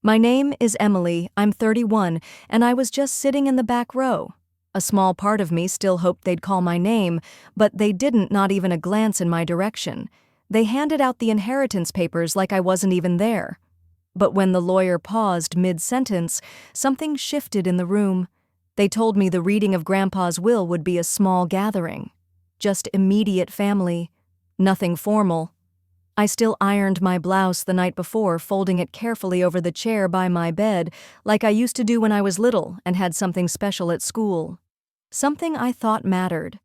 My name is Emily, I'm 31, and I was just sitting in the back row. A small part of me still hoped they'd call my name, but they didn't, not even a glance in my direction. They handed out the inheritance papers like I wasn't even there. But when the lawyer paused mid-sentence, something shifted in the room. They told me the reading of Grandpa's will would be a small gathering. Just immediate family. Nothing formal. I still ironed my blouse the night before, folding it carefully over the chair by my bed, like I used to do when I was little and had something special at school. Something I thought mattered.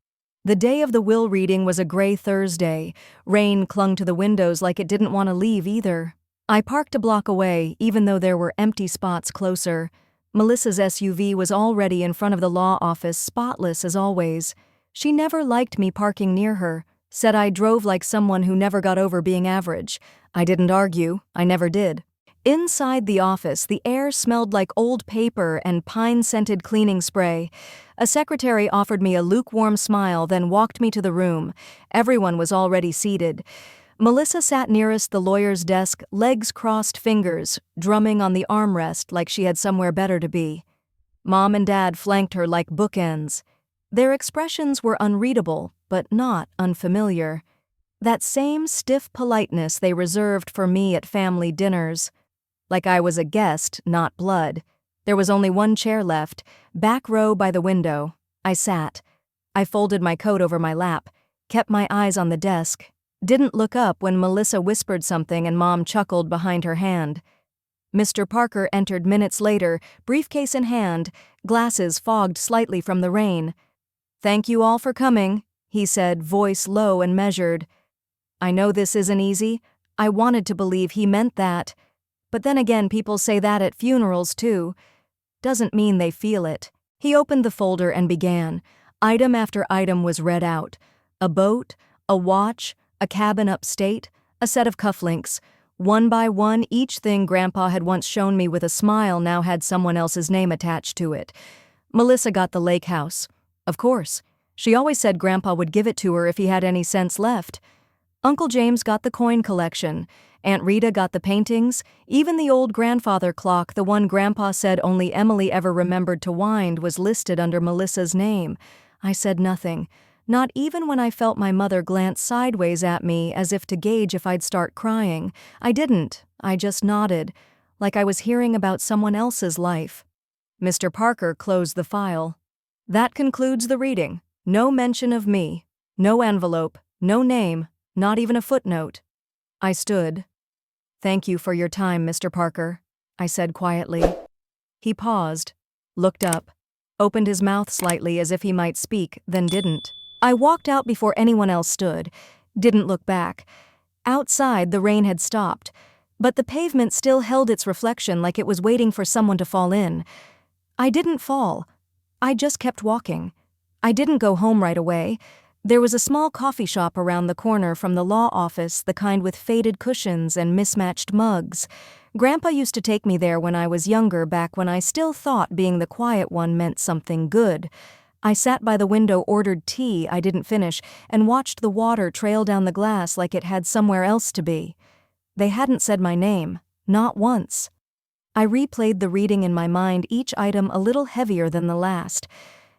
The day of the will reading was a gray Thursday. Rain clung to the windows like it didn't want to leave either. I parked a block away, even though there were empty spots closer. Melissa's SUV was already in front of the law office, spotless as always. She never liked me parking near her. Said I drove like someone who never got over being average. I didn't argue, I never did. Inside the office, the air smelled like old paper and pine-scented cleaning spray. A secretary offered me a lukewarm smile, then walked me to the room. Everyone was already seated. Melissa sat nearest the lawyer's desk, legs crossed, fingers, drumming on the armrest like she had somewhere better to be. Mom and Dad flanked her like bookends. Their expressions were unreadable, but not unfamiliar. That same stiff politeness they reserved for me at family dinners. Like I was a guest, not blood. There was only one chair left, back row by the window. I sat. I folded my coat over my lap, kept my eyes on the desk, didn't look up when Melissa whispered something and Mom chuckled behind her hand. Mr. Parker entered minutes later, briefcase in hand, glasses fogged slightly from the rain. "Thank you all for coming," he said, voice low and measured. I know this isn't easy. I wanted to believe he meant that. But then again, people say that at funerals too. Doesn't mean they feel it. He opened the folder and began. Item after item was read out. A boat, a watch, a cabin upstate, a set of cufflinks. One by one, each thing Grandpa had once shown me with a smile now had someone else's name attached to it. Melissa got the lake house. Of course. She always said Grandpa would give it to her if he had any sense left. Uncle James got the coin collection. Aunt Rita got the paintings. Even the old grandfather clock, the one Grandpa said only Emily ever remembered to wind, was listed under Melissa's name. I said nothing. Not even when I felt my mother glance sideways at me as if to gauge if I'd start crying. I didn't. I just nodded, like I was hearing about someone else's life. Mr. Parker closed the file. That concludes the reading. No mention of me. No envelope. No name. Not even a footnote. I stood. "Thank you for your time, Mr. Parker," I said quietly. He paused, looked up, opened his mouth slightly as if he might speak, then didn't. I walked out before anyone else stood. Didn't look back. Outside, the rain had stopped, but the pavement still held its reflection like it was waiting for someone to fall in. I didn't fall. I just kept walking. I didn't go home right away. There was a small coffee shop around the corner from the law office, the kind with faded cushions and mismatched mugs. Grandpa used to take me there when I was younger, back when I still thought being the quiet one meant something good. I sat by the window, ordered tea I didn't finish, and watched the water trail down the glass like it had somewhere else to be. They hadn't said my name, not once. I replayed the reading in my mind, each item a little heavier than the last.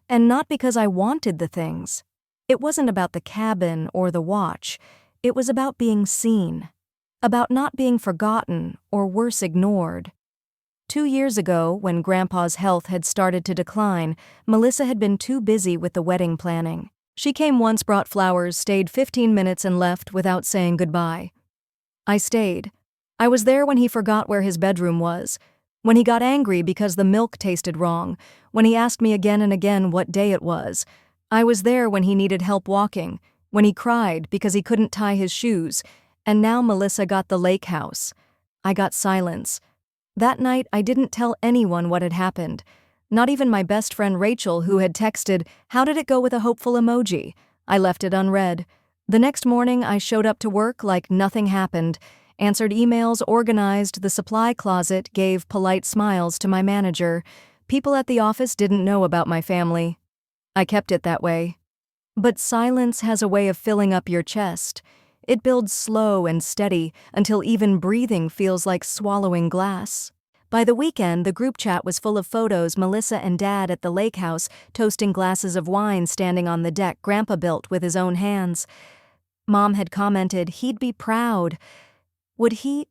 And not because I wanted the things. It wasn't about the cabin or the watch. It was about being seen. About not being forgotten or worse, ignored. 2 years ago, when Grandpa's health had started to decline, Melissa had been too busy with the wedding planning. She came once, brought flowers, stayed 15 minutes and left without saying goodbye. I stayed. I was there when he forgot where his bedroom was, when he got angry because the milk tasted wrong, when he asked me again and again what day it was. I was there when he needed help walking, when he cried because he couldn't tie his shoes, and now Melissa got the lake house. I got silence. That night, I didn't tell anyone what had happened, not even my best friend Rachel, who had texted, "How did it go?" with a hopeful emoji. I left it unread. The next morning, I showed up to work like nothing happened, answered emails, organized the supply closet, gave polite smiles to my manager. People at the office didn't know about my family. I kept it that way. But silence has a way of filling up your chest. It builds slow and steady until even breathing feels like swallowing glass. By the weekend, the group chat was full of photos Melissa and Dad at the lake house, toasting glasses of wine standing on the deck Grandpa built with his own hands. Mom had commented he'd be proud. Would he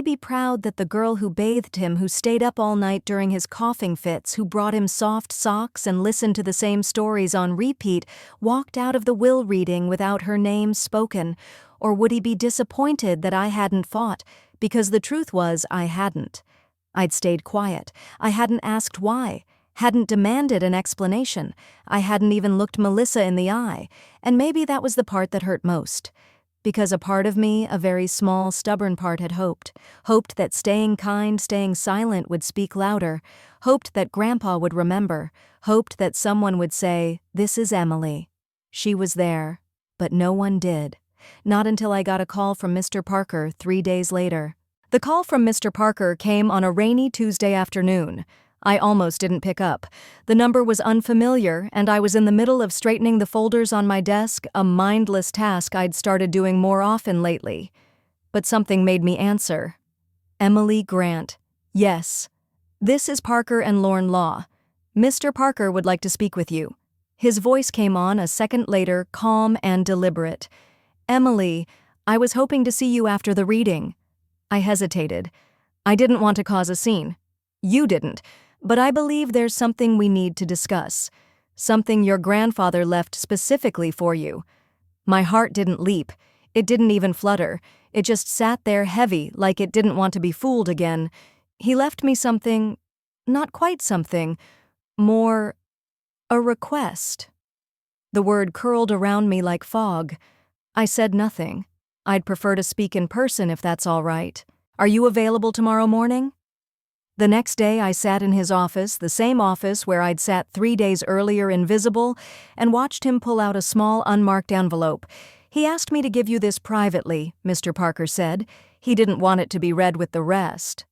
be proud that the girl who bathed him, who stayed up all night during his coughing fits, who brought him soft socks and listened to the same stories on repeat, walked out of the will reading without her name spoken? Or would he be disappointed that I hadn't fought? Because the truth was, I hadn't. I'd stayed quiet. I hadn't asked why, hadn't demanded an explanation. I hadn't even looked Melissa in the eye, and maybe that was the part that hurt most. Because a part of me, a very small, stubborn part, had hoped that staying kind, staying silent would speak louder, hoped that Grandpa would remember, hoped that someone would say, "This is Emily." She was there, but no one did. Not until I got a call from Mr. Parker 3 days later. The call from Mr. Parker came on a rainy Tuesday afternoon. I almost didn't pick up. The number was unfamiliar, and I was in the middle of straightening the folders on my desk, a mindless task I'd started doing more often lately. But something made me answer. Emily Grant. Yes. This is Parker and Lorne Law. Mr. Parker would like to speak with you. His voice came on a second later, calm and deliberate. Emily, I was hoping to see you after the reading. I hesitated. I didn't want to cause a scene. You didn't, but I believe there's something we need to discuss. Something your grandfather left specifically for you. My heart didn't leap. It didn't even flutter. It just sat there heavy, like it didn't want to be fooled again. He left me something, not quite something, more a request. The word curled around me like fog. I said nothing. I'd prefer to speak in person if that's all right. Are you available tomorrow morning? The next day I sat in his office, the same office where I'd sat 3 days earlier invisible, and watched him pull out a small unmarked envelope. He asked me to give you this privately, Mr. Parker said. He didn't want it to be read with the rest.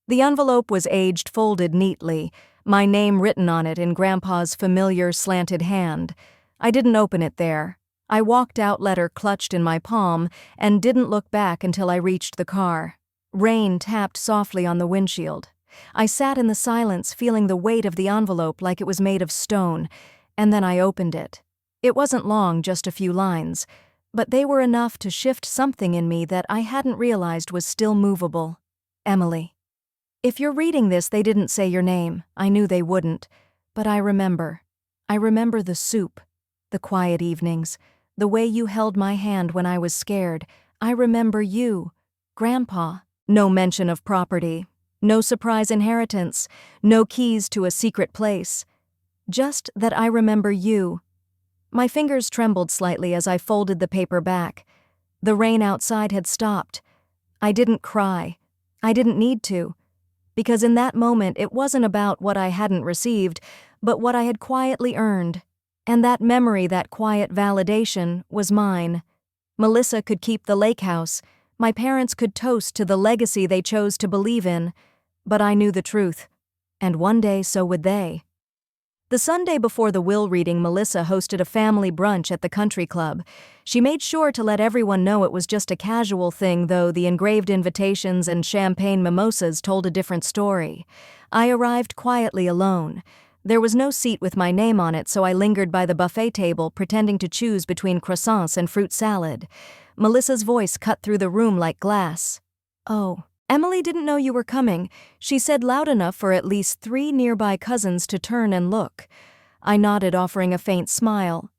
The envelope was aged folded neatly, my name written on it in Grandpa's familiar slanted hand. I didn't open it there. I walked out, letter clutched in my palm, and didn't look back until I reached the car. Rain tapped softly on the windshield. I sat in the silence, feeling the weight of the envelope like it was made of stone, and then I opened it. It wasn't long, just a few lines, but they were enough to shift something in me that I hadn't realized was still movable. Emily. If you're reading this, they didn't say your name. I knew they wouldn't. But I remember. I remember the soup, the quiet evenings, the way you held my hand when I was scared. I remember you, Grandpa. No mention of property. No surprise inheritance. No keys to a secret place. Just that I remember you. My fingers trembled slightly as I folded the paper back. The rain outside had stopped. I didn't cry. I didn't need to. Because in that moment it wasn't about what I hadn't received, but what I had quietly earned. And that memory, that quiet validation, was mine. Melissa could keep the lake house. My parents could toast to the legacy they chose to believe in. But I knew the truth. And one day so would they. The Sunday before the will reading, Melissa hosted a family brunch at the country club. She made sure to let everyone know it was just a casual thing, though the engraved invitations and champagne mimosas told a different story. I arrived quietly alone. There was no seat with my name on it, so I lingered by the buffet table, pretending to choose between croissants and fruit salad. Melissa's voice cut through the room like glass. "Oh, Emily didn't know you were coming," she said loud enough for at least 3 nearby cousins to turn and look. I nodded, offering a faint smile.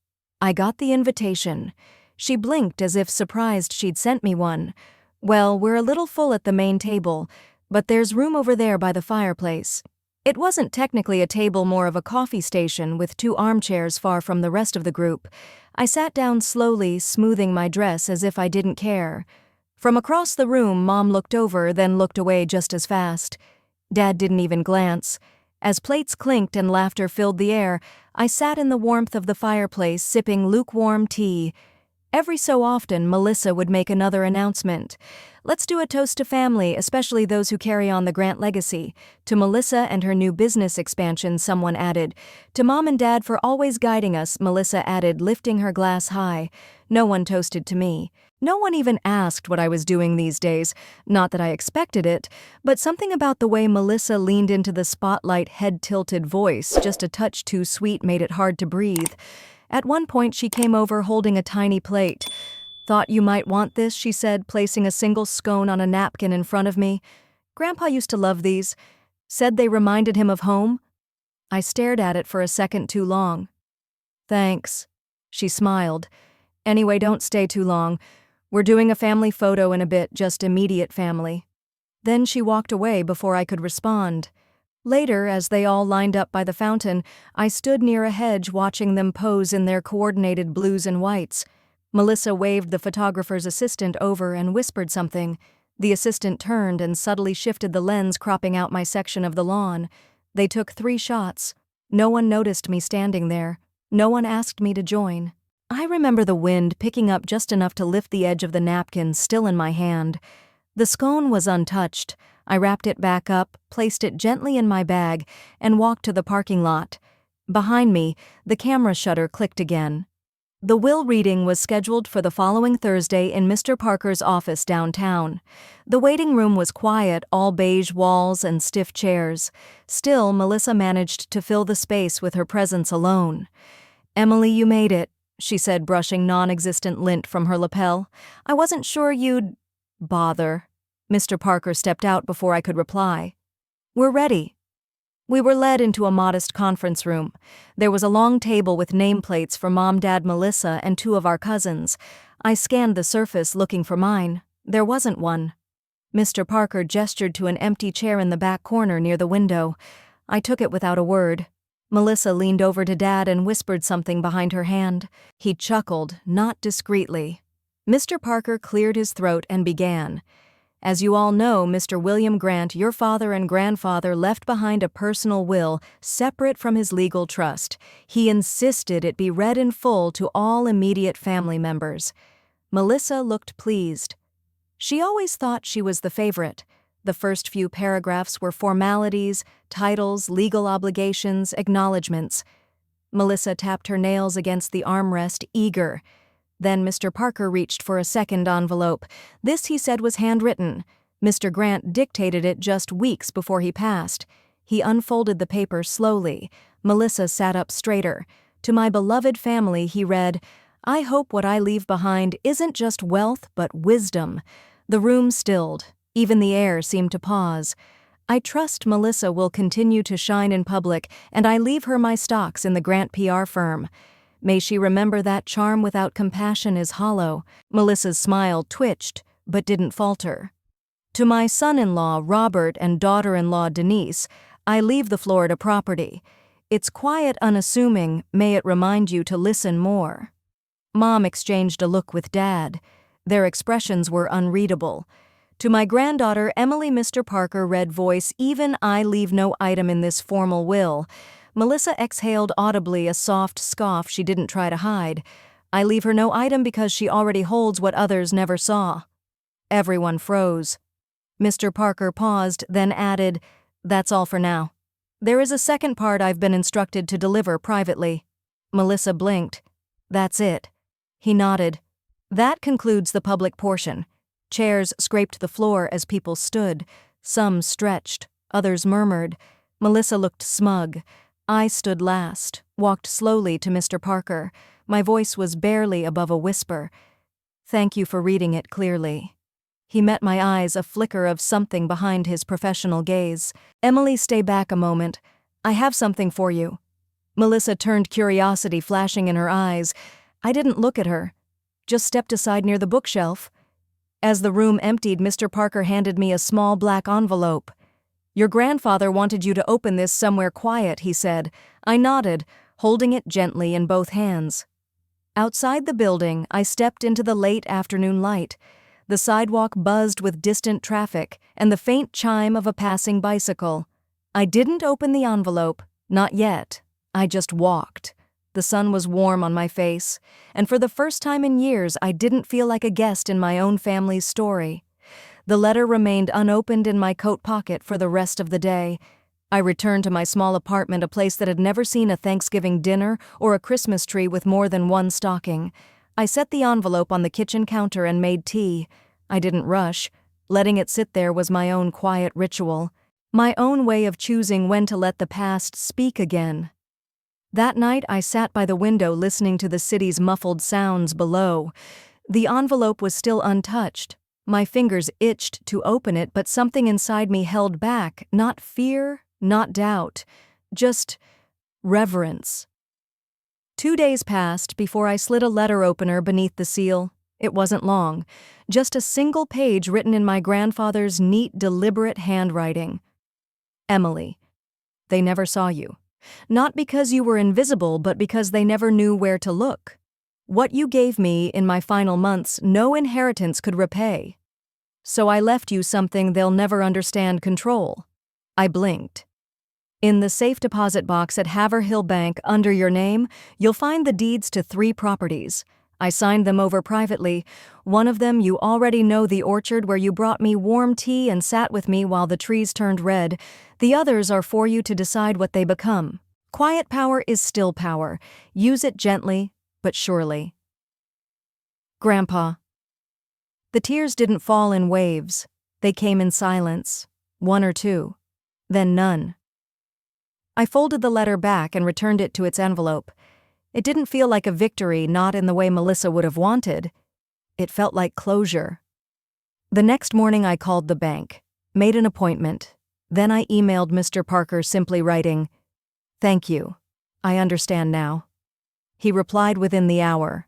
"I got the invitation." She blinked as if surprised she'd sent me one. "Well, we're a little full at the main table, but there's room over there by the fireplace." It wasn't technically a table, more of a coffee station with 2 armchairs far from the rest of the group. I sat down slowly, smoothing my dress as if I didn't care. From across the room, Mom looked over, then looked away just as fast. Dad didn't even glance. As plates clinked and laughter filled the air, I sat in the warmth of the fireplace, sipping lukewarm tea. Every so often, Melissa would make another announcement. "Let's do a toast to family, especially those who carry on the Grant legacy. To Melissa and her new business expansion," someone added. "To Mom and Dad for always guiding us," Melissa added, lifting her glass high. No one toasted to me. No one even asked what I was doing these days, not that I expected it, but something about the way Melissa leaned into the spotlight, head-tilted voice, just a touch too sweet, made it hard to breathe. At one point, she came over holding a tiny plate. "Thought you might want this," she said, placing a single scone on a napkin in front of me. "Grandpa used to love these. Said they reminded him of home." I stared at it for a second too long. "Thanks." She smiled. "Anyway, don't stay too long. We're doing a family photo in a bit, just immediate family." Then she walked away before I could respond. Later, as they all lined up by the fountain, I stood near a hedge watching them pose in their coordinated blues and whites. Melissa waved the photographer's assistant over and whispered something. The assistant turned and subtly shifted the lens, cropping out my section of the lawn. They took 3 shots. No one noticed me standing there. No one asked me to join. I remember the wind picking up just enough to lift the edge of the napkin still in my hand. The scone was untouched. I wrapped it back up, placed it gently in my bag, and walked to the parking lot. Behind me, the camera shutter clicked again. The will reading was scheduled for the following Thursday in Mr. Parker's office downtown. The waiting room was quiet, all beige walls and stiff chairs. Still, Melissa managed to fill the space with her presence alone. "Emily, you made it," she said, brushing non-existent lint from her lapel. "I wasn't sure you'd—" "Bother." Mr. Parker stepped out before I could reply. "We're ready." We were led into a modest conference room. There was a long table with nameplates for Mom, Dad, Melissa, and 2 of our cousins. I scanned the surface looking for mine. There wasn't one. Mr. Parker gestured to an empty chair in the back corner near the window. I took it without a word. Melissa leaned over to Dad and whispered something behind her hand. He chuckled, not discreetly. Mr. Parker cleared his throat and began. "As you all know, Mr. William Grant, your father and grandfather, left behind a personal will separate from his legal trust. He insisted it be read in full to all immediate family members." Melissa looked pleased. She always thought she was the favorite. The first few paragraphs were formalities, titles, legal obligations, acknowledgments. Melissa tapped her nails against the armrest, eager. Then Mr. Parker reached for a second envelope. This, he said, was handwritten. Mr. Grant dictated it just weeks before he passed. He unfolded the paper slowly. Melissa sat up straighter. "To my beloved family," he read, "I hope what I leave behind isn't just wealth but wisdom." The room stilled. Even the air seemed to pause. "I trust Melissa will continue to shine in public, and I leave her my stocks in the Grant PR firm. May she remember that charm without compassion is hollow." Melissa's smile twitched, but didn't falter. "To my son-in-law, Robert, and daughter-in-law, Denise, I leave the Florida property. It's quiet, unassuming. May it remind you to listen more." Mom exchanged a look with Dad. Their expressions were unreadable. "To my granddaughter, Emily," Mr. Parker read, voice even, "I leave no item in this formal will." Melissa exhaled audibly, a soft scoff she didn't try to hide. "I leave her no item because she already holds what others never saw." Everyone froze. Mr. Parker paused, then added, "That's all for now. There is a second part I've been instructed to deliver privately." Melissa blinked. "That's it." He nodded. "That concludes the public portion." Chairs scraped the floor as people stood. Some stretched, others murmured. Melissa looked smug. I stood last, walked slowly to Mr. Parker. My voice was barely above a whisper. "Thank you for reading it clearly." He met my eyes, a flicker of something behind his professional gaze. "Emily, stay back a moment. I have something for you." Melissa turned, curiosity flashing in her eyes. I didn't look at her, just stepped aside near the bookshelf. As the room emptied, Mr. Parker handed me a small black envelope. "Your grandfather wanted you to open this somewhere quiet," he said. I nodded, holding it gently in both hands. Outside the building, I stepped into the late afternoon light. The sidewalk buzzed with distant traffic and the faint chime of a passing bicycle. I didn't open the envelope, not yet. I just walked. The sun was warm on my face, and for the first time in years, I didn't feel like a guest in my own family's story. The letter remained unopened in my coat pocket for the rest of the day. I returned to my small apartment, a place that had never seen a Thanksgiving dinner or a Christmas tree with more than one stocking. I set the envelope on the kitchen counter and made tea. I didn't rush. Letting it sit there was my own quiet ritual, my own way of choosing when to let the past speak again. That night I sat by the window listening to the city's muffled sounds below. The envelope was still untouched. My fingers itched to open it, but something inside me held back, not fear, not doubt, just reverence. 2 days passed before I slid a letter opener beneath the seal. It wasn't long, just a single page written in my grandfather's neat, deliberate handwriting. Emily, they never saw you. Not because you were invisible, but because they never knew where to look. What you gave me in my final months, no inheritance could repay. So I left you something they'll never understand: control. I blinked. In the safe deposit box at Haverhill Bank under your name, you'll find the deeds to 3 properties. I signed them over privately. One of them you already know, the orchard where you brought me warm tea and sat with me while the trees turned red. The others are for you to decide what they become. Quiet power is still power. Use it gently, but surely. Grandpa. The tears didn't fall in waves. They came in silence. 1 or 2. Then none. I folded the letter back and returned it to its envelope. It didn't feel like a victory, not in the way Melissa would have wanted. It felt like closure. The next morning I called the bank, made an appointment. Then I emailed Mr. Parker, simply writing, "Thank you. I understand now." He replied within the hour.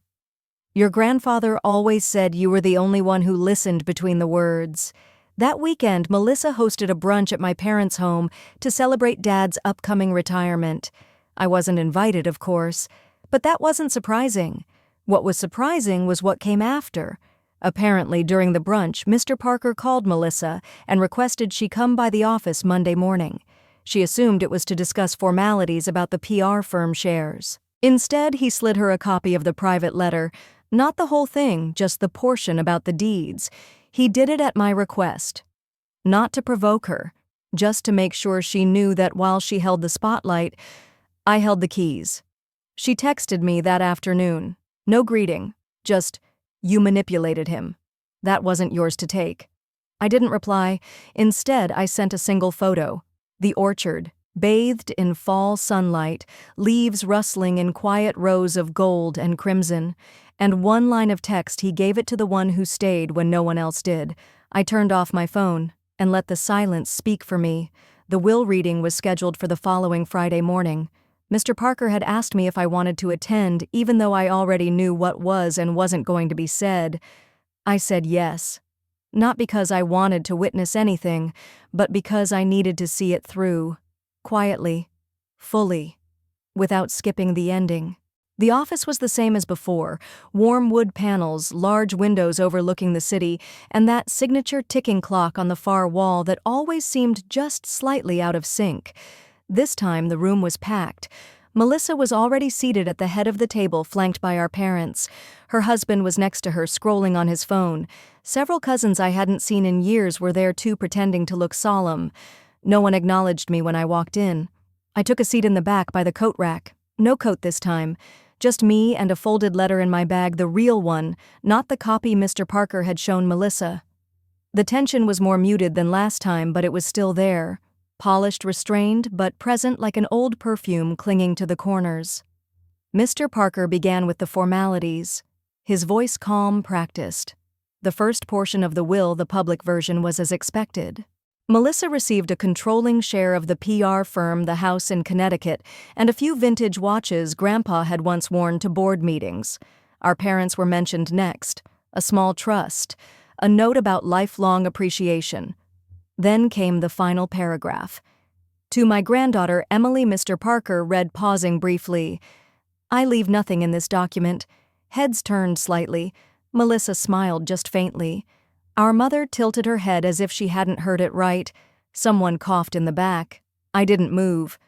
"Your grandfather always said you were the only one who listened between the words." That weekend, Melissa hosted a brunch at my parents' home to celebrate Dad's upcoming retirement. I wasn't invited, of course, but that wasn't surprising. What was surprising was what came after. Apparently, during the brunch, Mr. Parker called Melissa and requested she come by the office Monday morning. She assumed it was to discuss formalities about the PR firm shares. Instead, he slid her a copy of the private letter, not the whole thing, just the portion about the deeds. He did it at my request. Not to provoke her, just to make sure she knew that while she held the spotlight, I held the keys. She texted me that afternoon. No greeting, just, "You manipulated him. That wasn't yours to take." I didn't reply. Instead, I sent a single photo. The orchard, bathed in fall sunlight, leaves rustling in quiet rows of gold and crimson, and one line of text: he gave it to the one who stayed when no one else did. I turned off my phone and let the silence speak for me. The will reading was scheduled for the following Friday morning. Mr. Parker had asked me if I wanted to attend, even though I already knew what was and wasn't going to be said. I said yes. Not because I wanted to witness anything, but because I needed to see it through. Quietly. Fully. Without skipping the ending. The office was the same as before, warm wood panels, large windows overlooking the city, and that signature ticking clock on the far wall that always seemed just slightly out of sync. This time the room was packed. Melissa was already seated at the head of the table, flanked by our parents. Her husband was next to her, scrolling on his phone. Several cousins I hadn't seen in years were there too, pretending to look solemn. No one acknowledged me when I walked in. I took a seat in the back by the coat rack. No coat this time. Just me and a folded letter in my bag, the real one, not the copy Mr. Parker had shown Melissa. The tension was more muted than last time, but it was still there. Polished, restrained, but present like an old perfume clinging to the corners. Mr. Parker began with the formalities, his voice calm, practiced. The first portion of the will, the public version, was as expected. Melissa received a controlling share of the PR firm, the house in Connecticut, and a few vintage watches Grandpa had once worn to board meetings. Our parents were mentioned next, a small trust, a note about lifelong appreciation. Then came the final paragraph. To my granddaughter, Emily, Mr. Parker read, pausing briefly. I leave nothing in this document. Heads turned slightly. Melissa smiled just faintly. Our mother tilted her head as if she hadn't heard it right. Someone coughed in the back. I didn't move.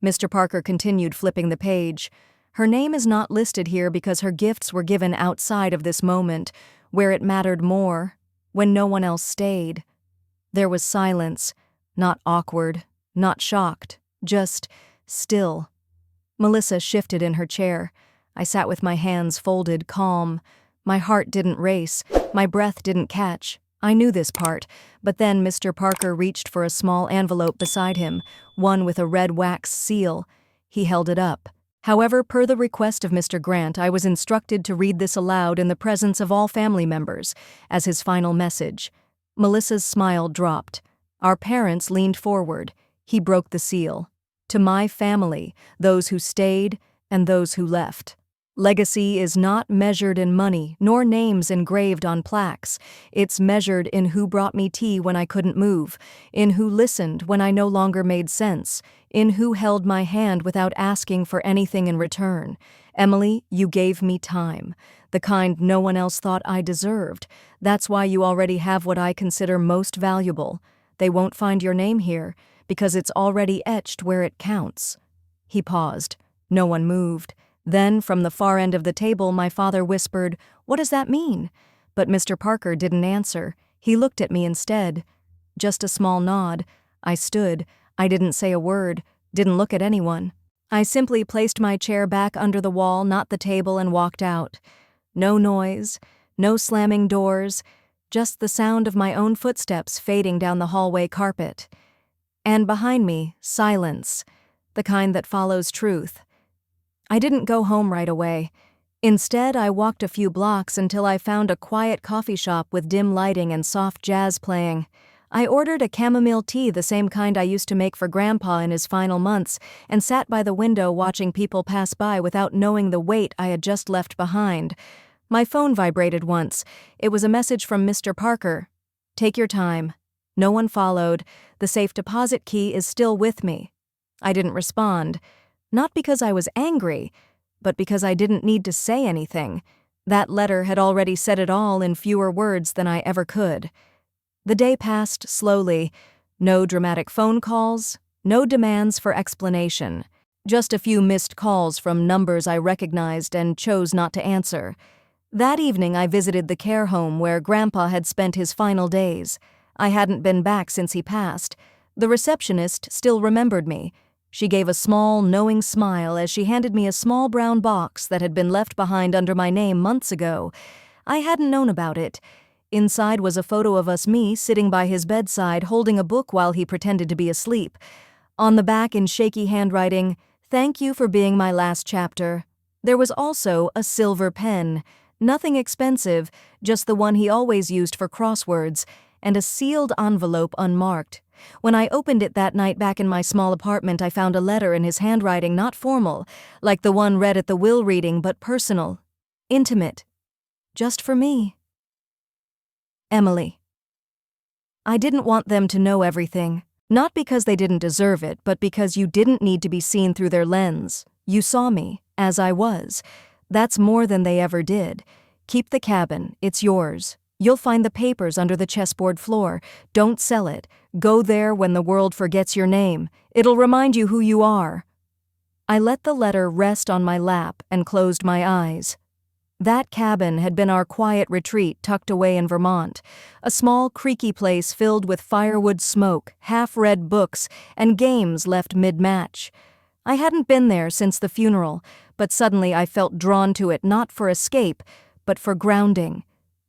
Mr. Parker continued, flipping the page. Her name is not listed here because her gifts were given outside of this moment, where it mattered more, when no one else stayed. There was silence, not awkward, not shocked, just still. Melissa shifted in her chair. I sat with my hands folded, calm. My heart didn't race, my breath didn't catch. I knew this part, but then Mr. Parker reached for a small envelope beside him, one with a red wax seal. He held it up. However, per the request of Mr. Grant, I was instructed to read this aloud in the presence of all family members, as his final message. Melissa's smile dropped. Our parents leaned forward. He broke the seal. To my family, those who stayed and those who left. Legacy is not measured in money, nor names engraved on plaques. It's measured in who brought me tea when I couldn't move, in who listened when I no longer made sense, in who held my hand without asking for anything in return. Emily, you gave me time, the kind no one else thought I deserved. That's why you already have what I consider most valuable. They won't find your name here, because it's already etched where it counts. He paused. No one moved. Then, from the far end of the table, my father whispered, "What does that mean?" But Mr. Parker didn't answer. He looked at me instead. Just a small nod. I stood. I didn't say a word, didn't look at anyone. I simply placed my chair back under the wall, not the table, and walked out. No noise, no slamming doors, just the sound of my own footsteps fading down the hallway carpet. And behind me, silence, the kind that follows truth. I didn't go home right away. Instead, I walked a few blocks until I found a quiet coffee shop with dim lighting and soft jazz playing. I ordered a chamomile tea, the same kind I used to make for Grandpa in his final months, and sat by the window watching people pass by without knowing the weight I had just left behind. My phone vibrated once. It was a message from Mr. Parker. "Take your time." No one followed. The safe deposit key is still with me. I didn't respond. Not because I was angry, but because I didn't need to say anything. That letter had already said it all in fewer words than I ever could. The day passed slowly. No dramatic phone calls, no demands for explanation. Just a few missed calls from numbers I recognized and chose not to answer. That evening I visited the care home where Grandpa had spent his final days. I hadn't been back since he passed. The receptionist still remembered me. She gave a small, knowing smile as she handed me a small brown box that had been left behind under my name months ago. I hadn't known about it. Inside was a photo of me sitting by his bedside holding a book while he pretended to be asleep. On the back in shaky handwriting, "Thank you for being my last chapter." There was also a silver pen. Nothing expensive, just the one he always used for crosswords, and a sealed envelope unmarked. When I opened it that night back in my small apartment, I found a letter in his handwriting, not formal, like the one read at the will reading, but personal, intimate, just for me. Emily. I didn't want them to know everything, not because they didn't deserve it, but because you didn't need to be seen through their lens. You saw me, as I was. That's more than they ever did. Keep the cabin, it's yours. You'll find the papers under the chessboard floor. Don't sell it. Go there when the world forgets your name. It'll remind you who you are. I let the letter rest on my lap and closed my eyes. That cabin had been our quiet retreat tucked away in Vermont, a small, creaky place filled with firewood smoke, half-read books, and games left mid-match. I hadn't been there since the funeral, but suddenly I felt drawn to it not for escape, but for grounding.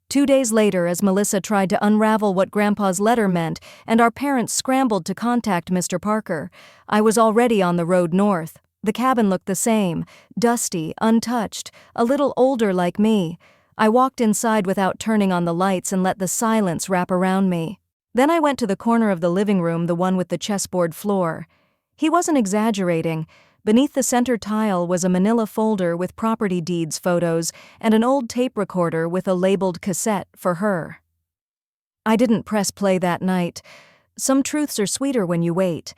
2 days later, as Melissa tried to unravel what Grandpa's letter meant and our parents scrambled to contact Mr. Parker, I was already on the road north. The cabin looked the same, dusty, untouched, a little older like me. I walked inside without turning on the lights and let the silence wrap around me. Then I went to the corner of the living room, the one with the chessboard floor. He wasn't exaggerating. Beneath the center tile was a manila folder with property deeds photos and an old tape recorder with a labeled cassette for her. I didn't press play that night. Some truths are sweeter when you wait.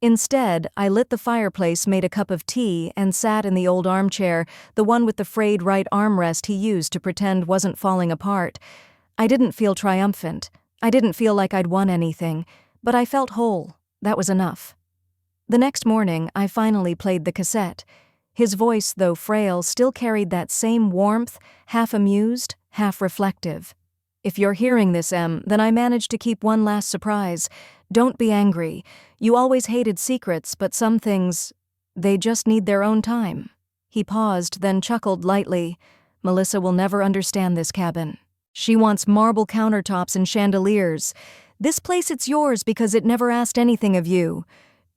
Instead, I lit the fireplace, made a cup of tea, and sat in the old armchair, the one with the frayed right armrest he used to pretend wasn't falling apart. I didn't feel triumphant. I didn't feel like I'd won anything, but I felt whole. That was enough. The next morning, I finally played the cassette. His voice, though frail, still carried that same warmth, half amused, half reflective. If you're hearing this, Em, then I managed to keep one last surprise. Don't be angry. You always hated secrets, but some things, they just need their own time. He paused, then chuckled lightly. Melissa will never understand this cabin. She wants marble countertops and chandeliers. This place, it's yours because it never asked anything of you.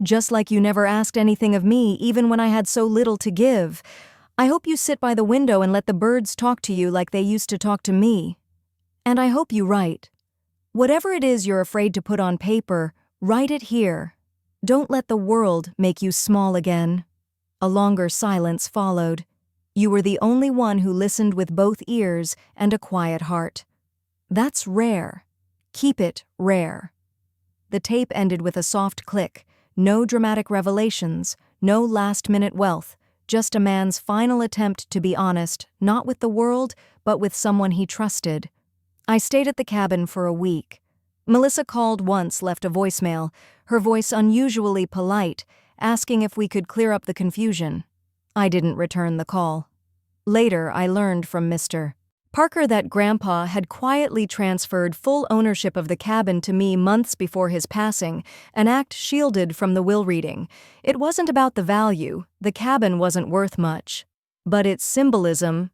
Just like you never asked anything of me, even when I had so little to give. I hope you sit by the window and let the birds talk to you like they used to talk to me. And I hope you write. Whatever it is you're afraid to put on paper, write it here. Don't let the world make you small again. A longer silence followed. You were the only one who listened with both ears and a quiet heart. That's rare. Keep it rare. The tape ended with a soft click. No dramatic revelations, no last-minute wealth, just a man's final attempt to be honest, not with the world, but with someone he trusted. I stayed at the cabin for a week. Melissa called once, left a voicemail, her voice unusually polite, asking if we could clear up the confusion. I didn't return the call. Later, I learned from Mr. Parker that Grandpa had quietly transferred full ownership of the cabin to me months before his passing, an act shielded from the will reading. It wasn't about the value, the cabin wasn't worth much. But its symbolism,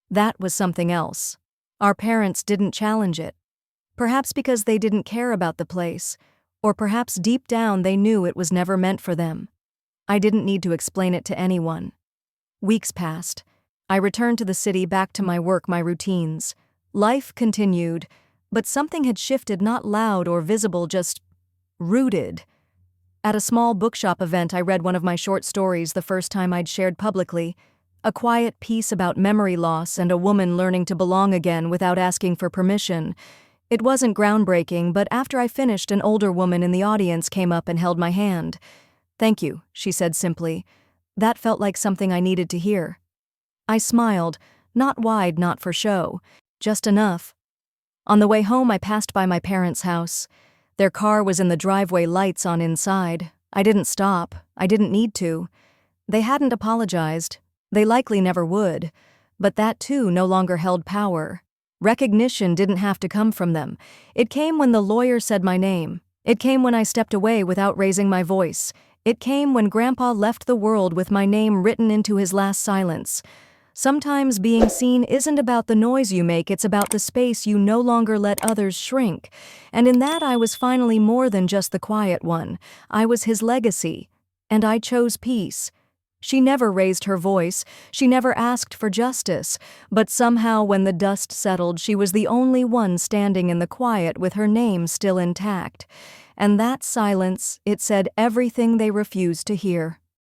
that was something else. Our parents didn't challenge it. Perhaps because they didn't care about the place, or perhaps deep down they knew it was never meant for them. I didn't need to explain it to anyone. Weeks passed. I returned to the city, back to my work, my routines. Life continued, but something had shifted, not loud or visible, just rooted. At a small bookshop event, I read one of my short stories, the first time I'd shared publicly. A quiet piece about memory loss and a woman learning to belong again without asking for permission. It wasn't groundbreaking, but after I finished, an older woman in the audience came up and held my hand. "Thank you," she said simply. That felt like something I needed to hear. I smiled, not wide, not for show, just enough. On the way home, I passed by my parents' house. Their car was in the driveway, lights on inside. I didn't stop. I didn't need to. They hadn't apologized. They likely never would. But that, too, no longer held power. Recognition didn't have to come from them. It came when the lawyer said my name. It came when I stepped away without raising my voice. It came when Grandpa left the world with my name written into his last silence. Sometimes being seen isn't about the noise you make, it's about the space you no longer let others shrink. And in that, I was finally more than just the quiet one. I was his legacy. And I chose peace. She never raised her voice. She never asked for justice. But somehow, when the dust settled, she was the only one standing in the quiet with her name still intact. And that silence, it said everything they refused to hear.